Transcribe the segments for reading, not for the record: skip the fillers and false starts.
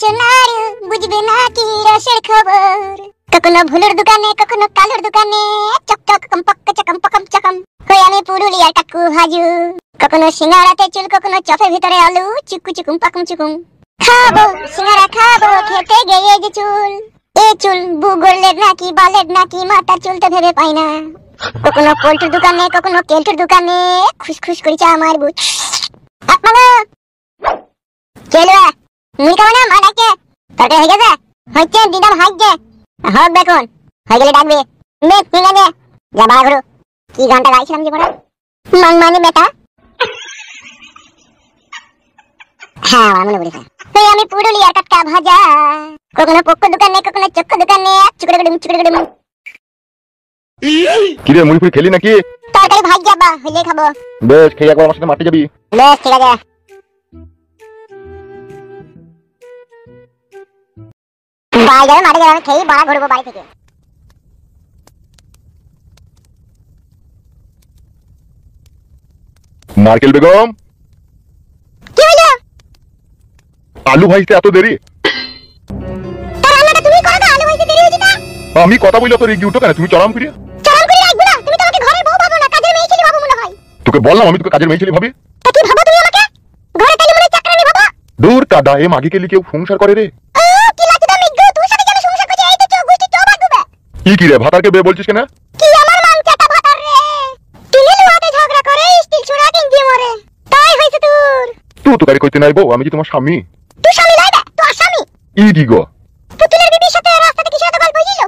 কাঁচা নাড়ু বুঝবে না কি রসের খবর। কখনো ভুলুর দোকানে কখনো কালুর দোকানে চকচক কম্পক চকম চকম হয়ে আমি পুরুলিয়ার কাকু ভাজু। কখনো সিঙ্গারাতে চুল কখনো চপের ভিতরে আলু চুকু চুকুম পাকুম চুকুম। খাবো সিঙ্গারা খাবো খেতে গিয়ে যে চুল, এ চুল বুগলের নাকি বালের নাকি মাথার চুল তো ভেবে পাই না। কখনো পোল্ট্রির দোকানে কখনো কেল্টুর দোকানে খুশখুশ করেছে আমার বুক। আপনারা চলো মুই কেমন মা ডাকে তরকারি হয়ে গেছে হচ্ছে দিদাম হাইছে হোক দেখুন হয়ে গেলে ডাকবে মেঘ ঠিক আছে যা বাড়া করো। কি গানটা গাইছিলাম যে বড় মাং মানে বেটা, হ্যাঁ মনে পড়েছে। আমি পুরুলিয়ার টাটকা ভাজা কখনো পক্ষ দোকানে কখনো চক্ষ দোকানে চুকড়ে কিরে মুড়ি ফুড়ি খেলি নাকি? তরকারি ভাই যাবা হইলে খাবো। বেশ খেয়ে একবার আমার সাথে মাঠে যাবি। বেশ ঠিক আছে। বাই যাবে মাঠে যাবে খেয়ে বাড়া ঘুরবো বাড়ি থেকে। নারকেল বেগম কি হলো? আলু ভাইতে এত দেরি? তার রান্নাটা তুমি করো না, আলু ভাইতে দেরি হয়েছে না। আমি কথা বললে তো রেগে উঠো কেন? তুমি চরম করিয়া চরম করে রাখবে না। তুমি তো আমাকে ঘরের বউ ভাবো না, কাজের মেয়ে ছেলে ভাবো মনে হয়। তোকে বললাম আমি তোকে কাজের মেয়ে ছেলে ভাবি। তা কি ভাবো তুমি আমাকে? ঘরে তাইলে মনে চাকরানি ভাবো। দূর কাদা এ মাগি কেলি কেউ সংসার করে রে। কি লাগছে তুমি গো? তুই সাথে যাবে সংসার করতে এই তো চোখ গুষ্টি চোখ বাঁধবে। কি রে ভাতারকে বে বলছিস কেন? কি আমার মাংচাটা ভাতার রে? তিলে লুয়াতে ঝগড়া করে স্টিল ছুড়া কিনজি মরে। তাই হইছে তোর। তুই তো গাড়ি কইতে নাই বউ, আমি যে তোমার স্বামী। তুই স্বামী লাইবে তুই আসামি। ই দি গো পুতুলের বিবির সাথে রাস্তাতে কিসের এত গল্প হইছিল?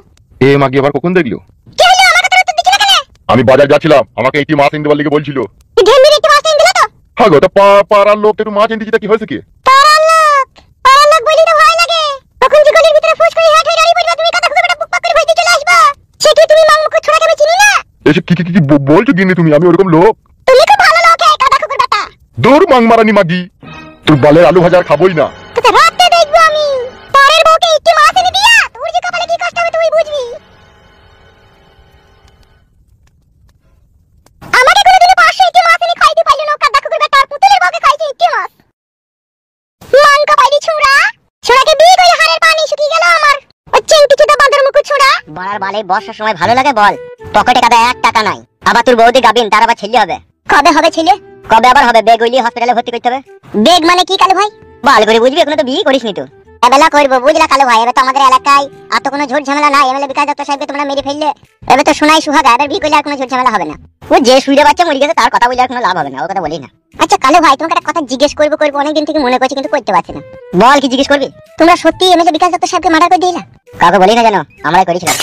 এ মাগি আবার কখন দেখলো? কি হলো আমার কথা উত্তর দিছিস না কেন? আমি বাজার যাচ্ছিলাম, আমাকে একটি মাছ এনে দেবার লিগে বলছিল। তুই ঢেমির একটু মাছ এনে দিলা তো? হ্যাঁ গো তা পাড়ার লোক একটু মাছ এনে দিছি, তা কি হয়েছে কি? পাড়ার লোক বলি তো ভয় লাগে। তখন যে গলির ভিতরে ফুস করে হেঁটে গাড়ি পড়বা তুমি কথা খুঁজে বুক পাক করে ভয় দিয়ে চলে আসবা। সে কি তুমি মাংমুখ ছোড়াকে আমি চিনি না? এসে কি বলছো গিন্নি তুমি? আমি ওরকম লোক? তুমি খুব ভালো লোক এই কাদা কুকুর বেটা। দূর মাং মারানি মাগি, তোর বালের আলু ভাজা আর খাবোই না। তোকে রাতে দেখবো আমি। পরের বউকে একটু মাছ এনে দিয়া তোর যে কপালে কি কষ্ট হবে তুই বুঝবি। আমাকে কোনোদিনও 500 একটু মাছ এনে খাইতে পারলো না কাদা কুকুর বেটা। আর পুতুলের বউকে খাইছে একটু মাছ। মাংক পাইলি ছুঁড়া। ছুঁড়াকে বিয়ে করে হাড়ের পানি শুকিয়ে গেল আমার। ওই চেংটি চুদা বাঁদর মুখ ছুঁড়া। বলার বলে বর্ষার সময় ভালো লাগে বল? পকেটে কাদা 1 টাকা নাই, আবার তোর বৌদি গাবিন, তার আবার ছেলে হবে। কবে হবে ছেলে? কবে আবার হবে? বেগ হইলি হসপিটালে ভর্তি করতে হবে। বেগ মানে কি কালু ভাই? ভালো করে বুঝবি, এখনো তো বিয়ে করিসনি তো। এবেলা করবো বুঝলা কালু ভাই। এবার তো আমাদের এলাকায় আর তো কোনো ঝুট ঝামেলা নাই। এমএলএ বিকাশ দত্ত সাহেবকে তোমরা মেরে ফেললে এবার তো শোনাই সুহাগা। এবার বিয়ে করলে আর কোনো ঝুট ঝামেলা হবে না। ও যে শুইরে বাচ্চা মরে গেছে তার কথা বলে আর কোনো লাভ হবে না, ও কথা বলি না। আচ্ছা কালু ভাই তোমাকে একটা কথা জিজ্ঞেস করবো অনেকদিন থেকে মনে করছি কিন্তু করতে পারছি না। বল কি জিজ্ঞেস করবি? তোমরা সত্যি এমএলএ বিকাশ দত্ত সাহেবকে মার্ডার করে দিলা? কাউকে বলি না জানো, আমরাই করেছিলাম।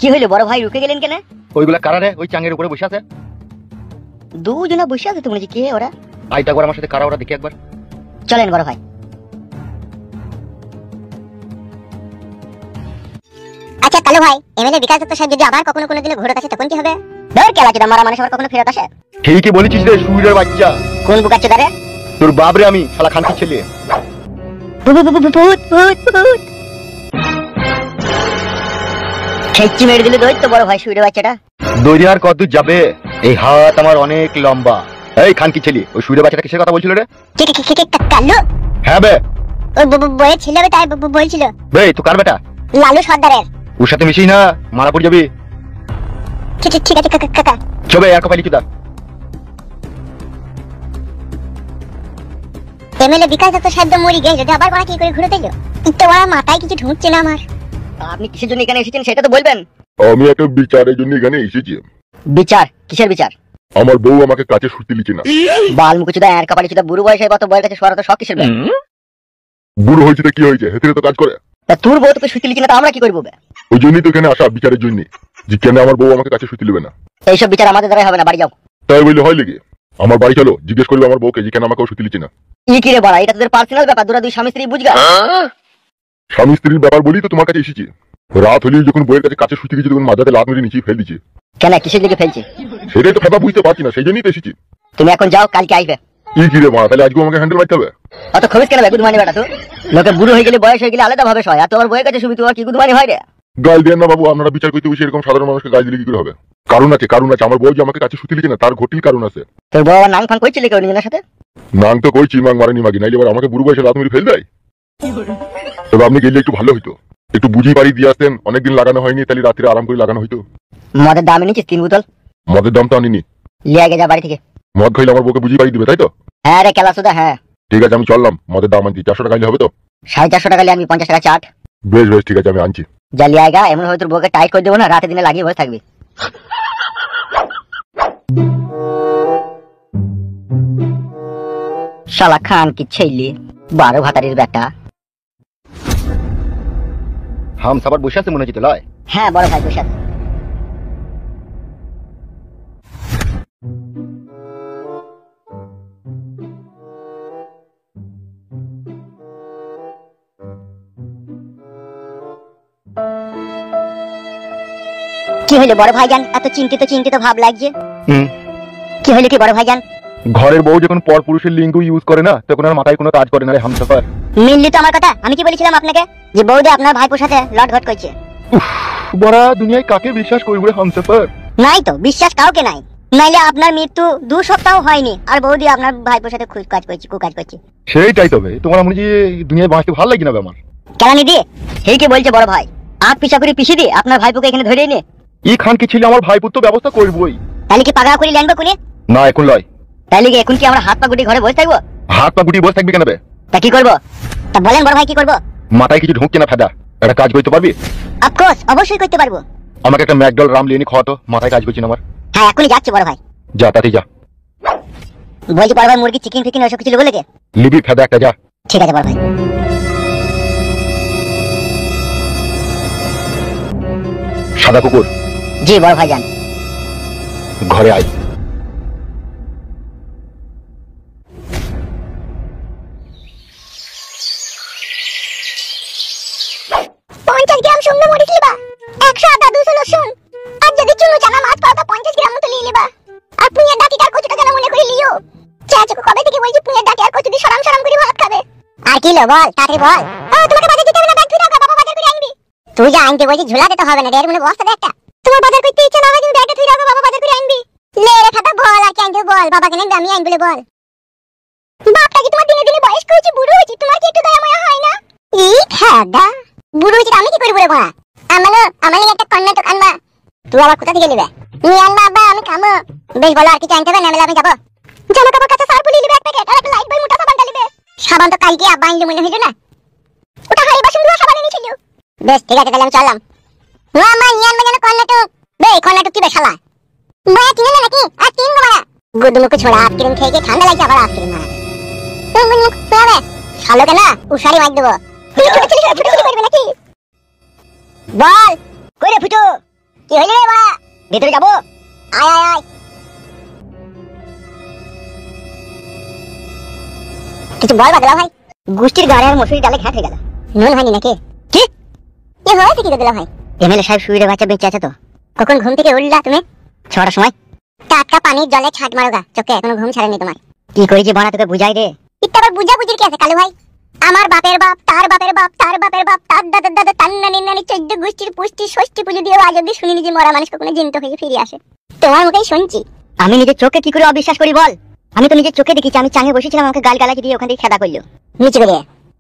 কি হইলো বড় ভাই, রুকে গেলেন কেন? ওইগুলা কারা রে? ওই চাঙের উপরে বসে আছে। দুজনা বসে আছে তো মনে হচ্ছে। কে ওরা? আইটা একবার আমার সাথে কারা ওরা দেখি একবার। চলেন বড় ভাই। আচ্ছা কালু ভাই এমএলএ বিকাশ দত্ত সাহেব যদি আবার কখনো কোনোদিন ঘুরতে আসে তখন কি হবে? ধর কেলা চোদা মারা মানুষ আবার কখনো ফেরত আসে? ঠিকই বলেছিস রে সুইরের বাচ্চা। কোন বুকা চোদা রে? তোর বাপ রে, আমি শালা খানকি ছেলে। ভূত খেচ্ছি মেরে দিলে দই তো বড় ভাই শুইরে বাচ্চাটা। দৈরি আর কতদূর যাবে? এই হাত আমার অনেক লম্বা। এই খানকি ছেলে, ওই সুইরের বাচ্চাটা কিসের কথা বলছিল রে? কালু হ্যাঁ বে, ওই বইয়ের ছেলে তাই বলছিল। বে তুই কার বেটা? লালু সর্দারের। ওর সাথে মিশিস না, মারা পড়ে যাবি। ঠিক আছে কাকা। চবে আর কপালি চুদা। এমএলএ বিকাশ দত্ত সাহেব তো মরে গেছে, যদি আবার কি করে ঘুরে দিল? তো আমার মাথায় কিছু ঢুকছে না আমার। আপনি কিসের জন্য এখানে এসেছেন সেটা তো বলবেন। আমি একটা বিচারের জন্য এখানে এসেছি। বিচার? কিসের বিচার? আমার বউ আমাকে কাছে শুতে লিখে না। বাল মুখ চুদা আর কপালি চুদা বুড়ো বয়সে কত বয়ের কাছে সরাতে সব কিসের? বুড়ো হয়েছে তো কি হয়েছে, হেতে তো কাজ করে। তা তোর বউ তোকে শুতে লিখে না, তা আমরা কি করবো? ওই জন্যই তো এখানে আসা, বিচারের জন্য, যে কেন আমার বউ আমাকে কাছে শুতে লিবে না। এইসব বিচার আমাদের দ্বারা হবে না, বাড়ি যাও। তাই বললে হয় লেগে? আমার বাড়ি চলো, জিজ্ঞেস করবে আমার বউকে যে কেন আমাকে শুতে লিখে না। ই কি রে বাড়া, এটা তোদের পার্সোনাল ব্যাপার, দুই স্বামী স্ত্রী বুঝগা। স্বামী স্ত্রীর ব্যাপার বলি তো তোমার কাছে এসেছি। রাত হলেই যখন বইয়ের কাছে শুতে গেছি তখন মাথাতে লাত মেরে নিচে ফেল দিচ্ছে। কেন কিসের দিকে ফেলছি? সেটাই তো কথা বুঝতে পারছি না, সেই জন্যই তো এসেছি। তুমি এখন যাও, কালকে আসবে। কি রে মা, তাহলে আজকে আমাকে হ্যান্ডেল মারতে হবে? অত খবিস কেন গুদমানি বেটা? তো লোকে বুড়ো হয়ে গেলে বয়স হয়ে গেলে আলাদা ভাবে হয়, আর তোমার বইয়ের কাছে শুবি তোমার কি গুদমানি হয় রে? গাল দেন না বাবু, আপনারা বিচার করতে বসে এরকম সাধারণ মানুষকে গাল দিলে কি করে হবে? কারণ আছে, কারণ আছে। আমার বউ যে আমাকে কাছে শুতে লিখে না, তার ঘটিল কারণ আছে। তোর বউ আবার নাং ফাং করছিল কেউ নিজের সাথে? নাং তো কইছি, মাং মারেনি মাগি, নাইলে এবার আমাকে বুড়ো বয়সে লাত মেরে ফেল দেয়। তবে আপনি গেলে একটু ভালো হইতো, একটু বুঝি বাড়ি দিয়ে আসতেন। অনেকদিন লাগানো হয়নি, তাহলে রাত্রে আরাম করে লাগানো হইতো। মদের দাম নিচ্ছিস 3 বোতল? মদের দাম তো আনিনি। লিয়ে আগে যা বাড়ি থেকে। মদ খাইলে আমার বউকে বুঝি বাড়ি দিবে, তাই তো? হ্যাঁ রে কেলা সুদা, হ্যাঁ। ঠিক আছে, আমি চললাম। মদের দাম আনছি, 400 টাকা নিলে হবে তো? 450 টাকা নিয়ে আমি 50 টাকা চাট। বেশ বেশ, ঠিক আছে, আমি আনছি। যা লিয়ে আয়গা, এমন হয় তোর বউকে টাইট করে দেবো না, রাতে দিনে লাগিয়ে বসে থাকবি। শালা খান কি ছেলে, 12 ভাতারির বেটা। হাম সাবার বসে আছে মনে হচ্ছে তো লয়? হ্যাঁ বড় ভাই বসে আছে। কি হইলো বড় ভাইজান, এত চিন্তিত চিন্তিত ভাব লাগছে? কি হইলো কি বড় ভাইজান? ঘরের বউ যখন পর পুরুষের লিঙ্গ ইউজ করে না, তখন আর মাথায় কোনো কাজ করে না রে হামসাফার। মিললি তো আমার কথা? আমি কি বলেছিলাম আপনাকে যে বৌদি আপনার ভাইপোর সাথে লটঘট করছে? বড়া দুনিয়ায় কাকে বিশ্বাস করবো রে হামসাফার? নাই তো, বিশ্বাস কাউকে নাই। নাইলে আপনার মৃত্যু 2 সপ্তাহ হয়নি আর বৌদি আপনার ভাইপোর সাথে কাজ করছে, কুকাজ করছে। সেইটাই তবে তোমার মনে যে দুনিয়ায় বাঁচতে ভালো লাগে না আমার। কেলানি দিয়ে সেইকে বলছে বড় ভাই, আগ পিছা করে পিছিয়ে দিয়ে আপনার ভাইপোকে এখানে ধরে নে। ই খান কি ছিল আমার ভাইপুত তো ব্যবস্থা করবই। তাহলে কি পাগলা করে লেনবো কোনে? না এখন লয়। তাহলে কি এখন কি আমরা হাত পা গুটি ঘরে বসে থাকবো? হাত পা গুটি বসে থাকবি কেন বে? তা কি করবো? তা বলেন বড় ভাই কি করবো? মাথায় কিছু ঢুকছে না ফেদা, একটা কাজ করতে পারবি? অফকোর্স, অবশ্যই করতে পারবো। আমাকে একটা ম্যাকডল রাম লিয়ে খাওয়াতো, মাথায় কাজ করছি না আমার। হ্যাঁ এখনই যাচ্ছি বড় ভাই। যা তাতে যা। বলছি বড় ভাই, মুরগি চিকেন ফিকেন ওসব কিছু বলে কে? লিবি ফেদা একটা, যা। ঠিক আছে বড় ভাই। সাদা কুকুর, জি বড় ভাই যান। ঘরে আয়। 50 গ্রাম শুকনো মরিচ লিবা, 100 আদা, 200 রসুন, আর যদি চুনো চানা মাছ পাও তা 50 গ্রাম মতো নিয়ে লিবা। আর পুঁইয়ের ডাঁটি আর কচুটা যেন মনে করে লিও। চাচাকে কবে থেকে বলছি পুঁইয়ের ডাঁটি আর কচু দিয়ে সরাম সরাম করে ভাত খাবে। আর কি লো বল, তাড়াতাড়ি বল। তোমাকে বাজার দিতে হবে না, ব্যাগ তুই রাখো, বাবা বাজার করে আনবি। তুই যা আনতে বলছিস, ঝোলা দিতে হবে না, ডের মনে বস্তা দে একটা। তোমার বাজার করতে ইচ্ছা না হয় তুমি ব্যাগটা তুই রাখো, বাবা বাজার করে আনবি। লে রে খাতা বল, আর কি আনতে বল, বাবাকে নেন আমি আইন বলে বল। বাপটা কি তোমার দিনে দিনে বয়স করেছি, বুড়ো হয়েছি, তোমার কি একটু দয়া মায়া হয় না? ই খাদা, বুড়ো হয়েছি আমি কি করবো রে মা? আমার একটা কর্ণাটক আনবা। তুই আবার কোথা থেকে নিবে? নিয়ে আনবা আব্বা, আমি খাবো। বেশ বলো, আর কিছু আনতে হবে না, আমি যাবো। জামা কাপড় কাছে সার্ফ লিবে এক প্যাকেট, আর একটা লাইট বই মোটা সাবান লিবে। সাবান তো কালকে আব্বা আনলে মনে হইলো না, ওটা হাড়ি বাসন ধোয়া সাবান এনেছিল। বেশ ঠিক আছে, তাহলে আমি চললাম। মা নিয়ে আনবা যেন কর্ণাটক। বে কর্ণাটক কি বে শালা? বয়া কিনে না নাকি? আর তিন গো মারা গুদুমুকু ছোড়া, আইসক্রিম খেয়ে গিয়ে ঠান্ডা লাগছে, আবার আইসক্রিম মারা। তুমি মুখ তোয়াবে শালো কেন? উশারি মার দেবো। তুই ছোট ছেলে ছোট ছেলে করবে নাকি? বল কইরে ফুটো, কি হইলো রে মা? ভিতরে যাবো? আয় আয় আয়। কিছু বল বাদলা ভাই। গুষ্টির গাড়ি আর মশুরি ডালে ঘাট হয়ে গেল। নুন হয়নি নাকি? কি এ হয়েছে কি দিলা ভাই? এমএলএ সাহেব শুয়ে বাচ্চা বেঁচে আছে তো? কখন ঘুম থেকে উঠলা তুমি? 6টার সময়। টাটকা পানির জলে ছাট মারোগা, চোখে এখনো ঘুম ছাড়েনি তোমার। কি করেছি বনা, তোকে বুঝাই রে। ইত্তা আবার বুঝা বুঝির কি আছে কালু ভাই? আমার বাপের বাপ, তার বাপের বাপ, তার বাপের বাপ, তার দাদার দাদা, তার নানি নানি, 14 গোষ্ঠীর পুষ্টি ষষ্ঠী পুজো দিয়ে আজ অব্দি শুনিনি যে মরা মানুষ কখনো জীবিত হয়ে ফিরে আসে। তোমার মুখেই শুনছি। আমি নিজের চোখে কি করে অবিশ্বাস করি বল? আমি তো নিজের চোখে দেখেছি, আমি চাঙে বসেছিলাম, আমাকে গাল গালাজি দিয়ে ওখান থেকে খেদা করলো। নিচে করে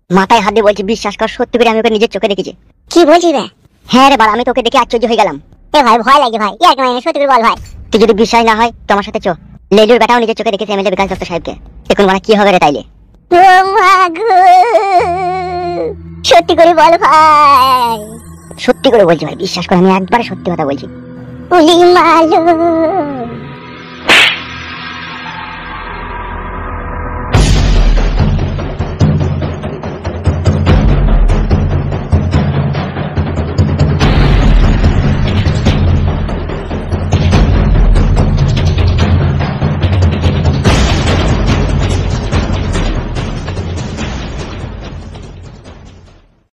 মাথায় হাত দিয়ে বলছি বিশ্বাস কর, সত্যি করে আমি ওকে নিজের চোখে দেখেছি। কি বলছিস রে? হ্যাঁ রে বাবা, আমি তোকে দেখে আশ্চর্য হয়ে গেলাম। এ ভাই ভয় লাগে ভাই, এক মানে সত্যি করে বল ভাই। তুই যদি বিশ্বাস না হয় তো আমার সাথে চো। লেলুর বেটাও নিজের চোখে দেখেছে এমএলএ বিকাশ দত্ত সাহেবকে। এখন বলা কি হবে রে তাইলে? ও মা গো, সত্যি করে বল ভাই। সত্যি করে বলছি ভাই, বিশ্বাস করে, আমি একবারে সত্যি কথা বলছি। উলি মালো